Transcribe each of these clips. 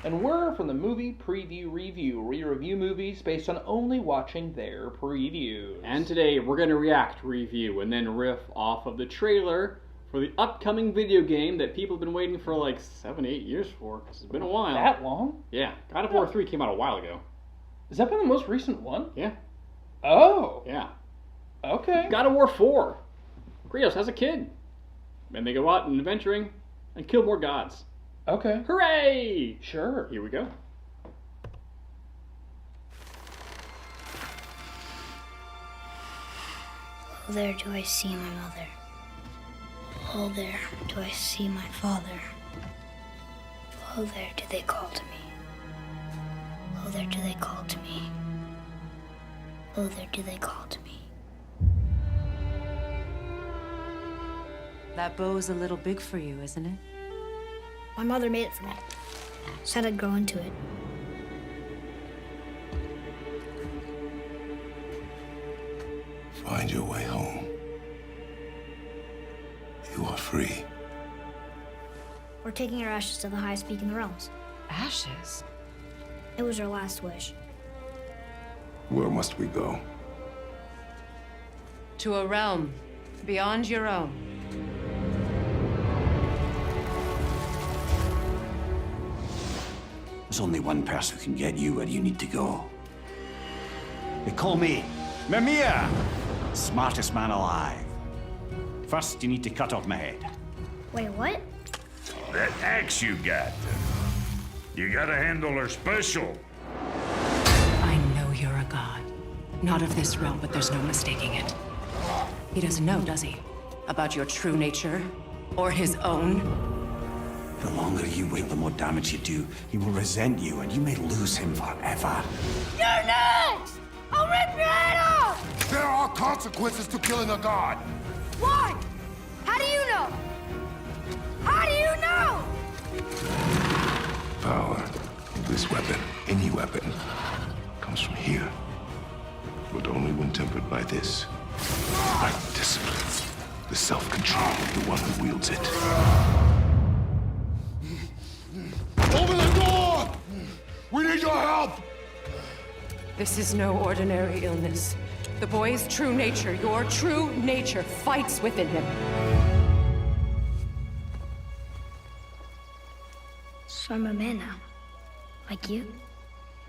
And we're from the Movie Preview Review. We review movies based on only watching their previews. And today we're going to react, review, and then riff off of the trailer for the upcoming video game that people have been waiting for like 7-8 years for. It's been a while. That long? Yeah. God of War 3 came out a while ago. Has that been the most recent one? Yeah. Oh. Yeah. Okay. God of War 4. Kratos has a kid. And they go out and adventuring and kill more gods. Okay. Hooray! Sure. Here we go. Oh, there do I see my mother. Oh, there do I see my father. Oh, there do they call to me. Oh, there do they call to me. Oh, there do they call to me. That bow's a little big for you, isn't it? My mother made it for me. Said I'd grow into it. Find your way home. You are free. We're taking our ashes to the highest peak in the realms. Ashes? It was our last wish. Where must we go? To a realm beyond your own. There's only one person who can get you where you need to go. They call me Mimir, smartest man alive. First, you need to cut off my head. Wait, what? That axe you got. You gotta handle her special. I know you're a god. Not of this realm, but there's no mistaking it. He doesn't know, does he? About your true nature? Or his own? The longer you wait, the more damage you do. He will resent you, and you may lose him forever. You're next! I'll rip your head off! There are consequences to killing a god. Why? How do you know? How do you know? Power of this weapon, any weapon, comes from here. But only when tempered by this. By discipline. The self-control of the one who wields it. Open the door! We need your help! This is no ordinary illness. The boy's true nature, your true nature, fights within him. So I'm a man now. Like you?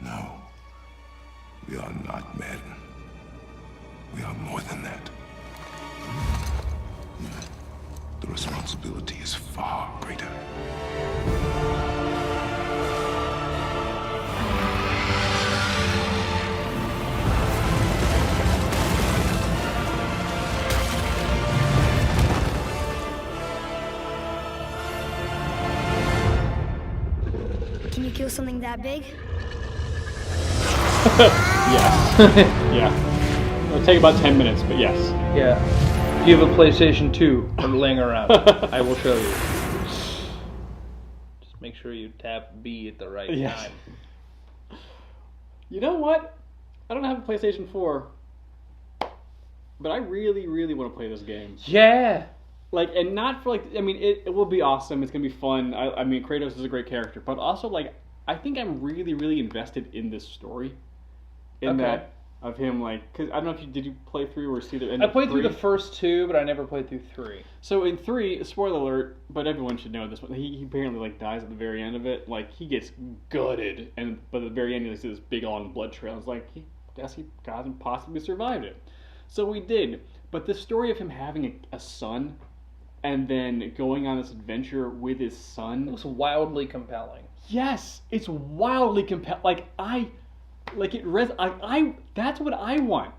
No. We are not men. We are more than that. The responsibility is far greater. Can you kill something that big? Yes. Yeah. It'll take about 10 minutes, but yes. Yeah. If you have a PlayStation 2 laying around, I will show you. Just make sure you tap B at the right Yes. time. You know what? I don't have a PlayStation 4, but I really, really want to play this game. Yeah. Like, and not for like, I mean, it will be awesome. It's gonna be fun. I mean, Kratos is a great character, but also like, I think I'm really, really invested in this story. In Okay. that of him, like, because I don't know if did you play through or see the end I of played through 3? the first 2, but I never played through 3. So in 3, spoiler alert, but everyone should know this one. He apparently like dies at the very end of it. Like he gets gutted, but at the very end you see this big long blood trail. It's like he hasn't possibly survived it. So we did, but the story of him having a son, and then going on this adventure with his It son. was wildly compelling. Yes, it's wildly compelling. Like that's what I want.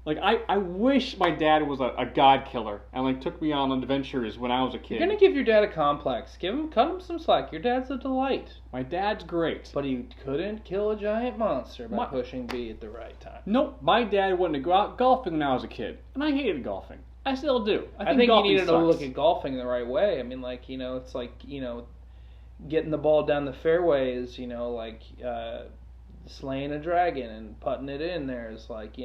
Like I wish my dad was a god killer and like took me on adventures when I was a kid. You're gonna give your dad a complex. Cut him some slack. Your dad's a delight. My dad's great. But he couldn't kill a giant monster by My- pushing B at the right time. Nope, my dad wanted to go out golfing when I was a kid, and I hated golfing. I still do. I think you golfing needed to sucks. look at golfing the right way. I mean, like, it's like, getting the ball down the fairway is, like slaying a dragon, and putting it in there is like,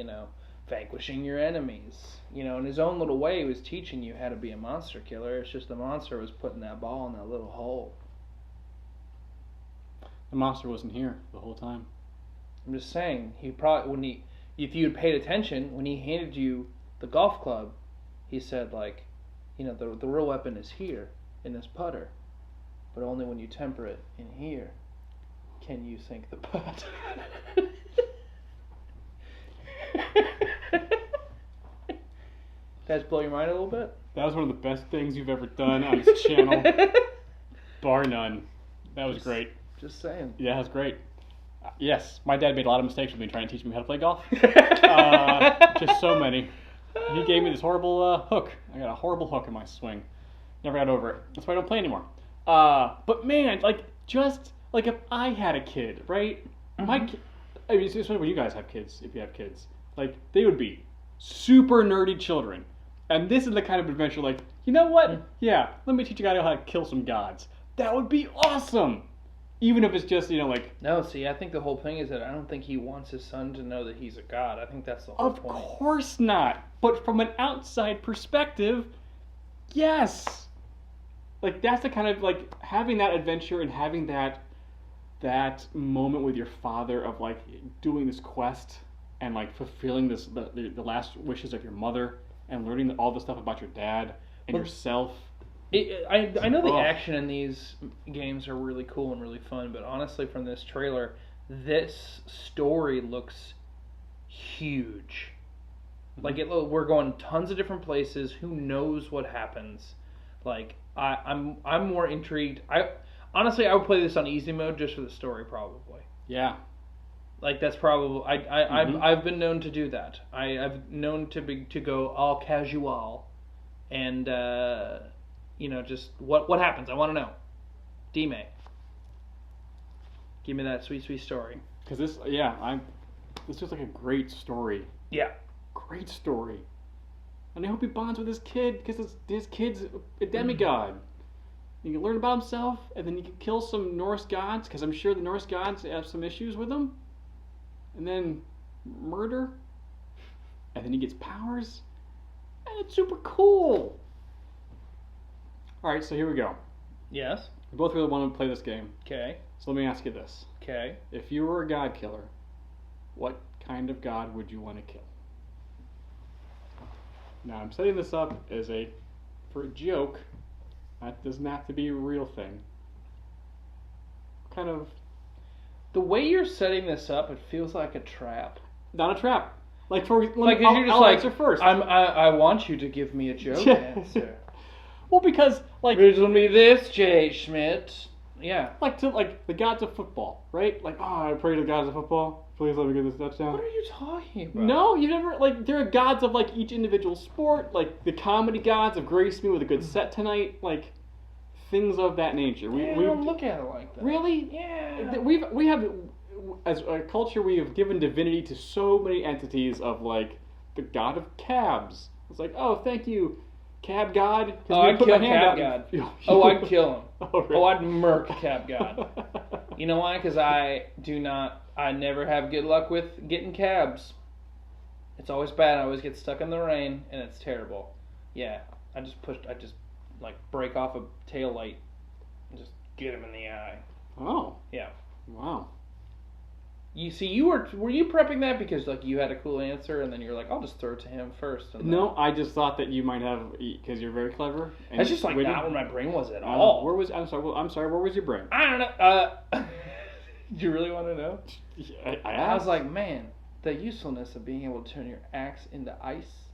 vanquishing your enemies. In his own little way, he was teaching you how to be a monster killer. It's just the monster was putting that ball in that little hole. The monster wasn't here the whole time. I'm just saying, he probably if you had paid attention when he handed you the golf club, he said like, the real weapon is here in this putter, but only when you temper it in here can you sink the putt. Does that blow your mind a little bit? That was one of the best things you've ever done on this channel, bar none. That was great. Just saying. Yeah, that was great. Yes, my dad made a lot of mistakes with me trying to teach me how to play golf. Just so many. He gave me this horrible hook. I got a horrible hook in my swing. Never got over it. That's why I don't play anymore. But man, just if I had a kid, right? My kid, I mean, especially when you guys have kids, if you have kids, they would be super nerdy children. And this is the kind of adventure you know what? Yeah, let me teach you guys how to kill some gods. That would be awesome! Even if it's just, No, see, I think the whole thing is that I don't think he wants his son to know that he's a god. I think that's the whole point. Of course not! But from an outside perspective, yes! That's the kind of, having that adventure and having that moment with your father of, doing this quest and, fulfilling the last wishes of your mother and learning all the stuff about your dad and yourself. I know the action in these games are really cool and really fun, but honestly, from this trailer, this story looks huge. We're going tons of different places. Who knows what happens? I'm more intrigued. Honestly, I would play this on easy mode just for the story, probably. Yeah. That's probably I've been known to do that. I've known to go all casual, and just what happens. I want to know. D-May, give me that sweet story. Because this is a great story. Yeah, great story. And I hope he bonds with his kid because his kid's a demigod. You can learn about himself, and then you can kill some Norse gods because I'm sure the Norse gods have some issues with him. And then murder, and then he gets powers, and it's super cool. Alright, so here we go. Yes. We both really want to play this game. Okay. So let me ask you this. Okay. If you were a god killer, what kind of god would you want to kill? Now I'm setting this up for a joke. That doesn't have to be a real thing. Kind of... The way you're setting this up, it feels like a trap. Not a trap. You're just answer first. I want you to give me a joke answer. Well, because riddle me this, J. Schmidt. Yeah. The gods of football, right? I pray to the gods of football. Please let me get this touchdown. What are you talking about? No, you never there are gods of each individual sport, the comedy gods have graced me with a good set tonight, things of that nature. We don't look at it like that. Really? Yeah. We have, as a culture, we have given divinity to so many entities of the god of cabs. It's oh, thank you, cab god. Oh, I'd kill cab god. I'd kill him. Oh, really? I'd murk cab god. You know why? Because I never have good luck with getting cabs. It's always bad. I always get stuck in the rain, and it's terrible. Yeah, I just break off a tail light and just get him in the eye. Oh. Yeah. Wow. You see, were you prepping that because you had a cool answer, and then you're I'll just throw it to him first. And no, I just thought that you might have, because you're very clever. And that's just not where my brain was at all. I'm sorry. Where was your brain? I don't know. Do you really want to know? I was man, the usefulness of being able to turn your axe into ice.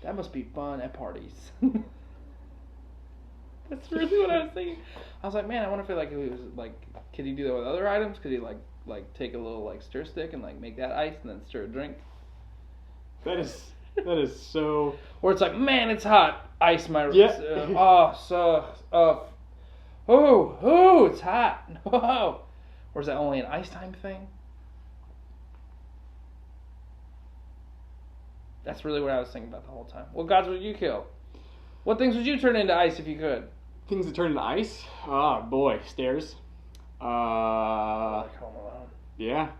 That must be fun at parties. That's really what I was thinking. I was man, I wonder if it was could he do that with other items? Could he take a little stir stick and make that ice and then stir a drink? That is so. Or it's man, it's hot. Ice my yeah. It's hot. Whoa. Or is that only an ice time thing? That's really what I was thinking about the whole time. What gods would you kill? What things would you turn into ice if you could? Things that turn into ice? Oh boy, stairs. Like Home Alone. Yeah.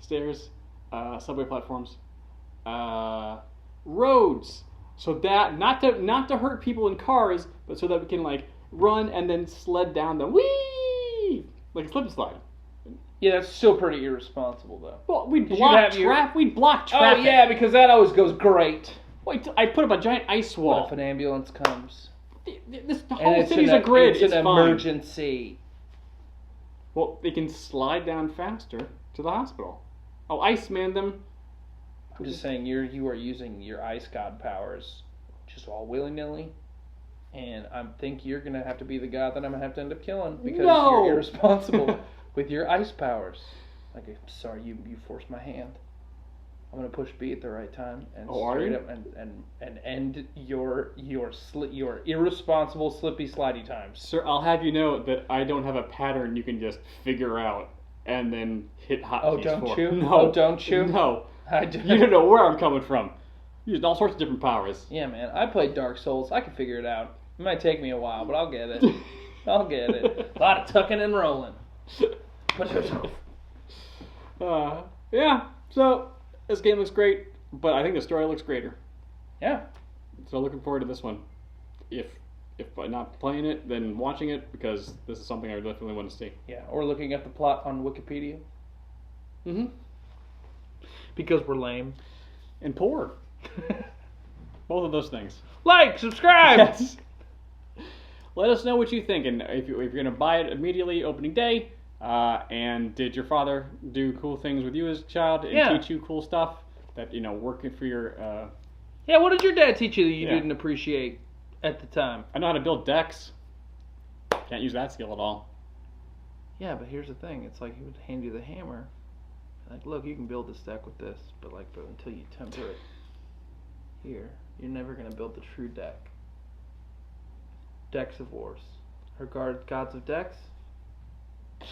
Stairs. Subway platforms. Roads. So that not to hurt people in cars, but so that we can run and then sled down them. Whee! Like a slip and slide. Yeah, that's still pretty irresponsible, though. Well, we'd 'Cause block you'd have We'd block Oh, traffic. yeah, because that always goes great. Wait, I put up a giant ice What wall. if an ambulance comes? The And whole it's city's a grid. It's an fine. emergency. Well, they can slide down faster to the hospital. I'll Iceman them. I'm just saying, you are using your ice god powers just all willy-nilly. And I think you're going to have to be the god that I'm going to have to end up killing because No! you're irresponsible with your ice powers. Like, I'm sorry, you forced my hand. I'm going to push B at the right time and straight up and end your irresponsible slippy slidey times. Sir, I'll have you know that I don't have a pattern you can just figure out and then hit hotkeys Oh, don't for. you? No. Oh, don't you? No. I do. You don't know where I'm coming from. You used all sorts of different powers. Yeah, man. I played Dark Souls. I can figure it out. It might take me a while, but I'll get it. I'll get it. A lot of tucking and rolling. Yeah, so this game looks great, but I think the story looks greater. Yeah. So looking forward to this one. If not playing it, then watching it, because this is something I definitely want to see. Yeah, or looking at the plot on Wikipedia. Mm-hmm. Because we're lame. And poor. Both of those things. Like, subscribe! Yes. Let us know what you think, and if you're going to buy it immediately opening day, and did your father do cool things with you as a child and teach you cool stuff that, working for your... Yeah, what did your dad teach you that you Yeah. didn't appreciate at the time? I know how to build decks. Can't use that skill at all. Yeah, but here's the thing. It's like he would hand you the hammer. Like, look, you can build this deck with this, but until you temper it here, you're never going to build the true deck. Decks of Wars. Or Gods of Decks?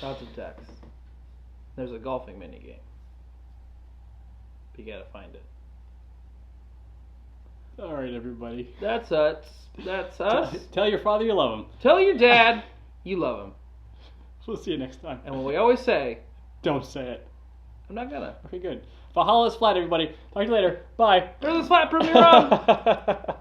Gods of Decks. There's a golfing minigame. But you gotta find it. All right, everybody. That's us. That's us. Tell your father you love him. Tell your dad you love him. We'll see you next time. And what we always say, Don't say it. I'm not gonna. Okay, good. Valhalla is flat, everybody. Talk to you later. Bye. There's a slap from your own.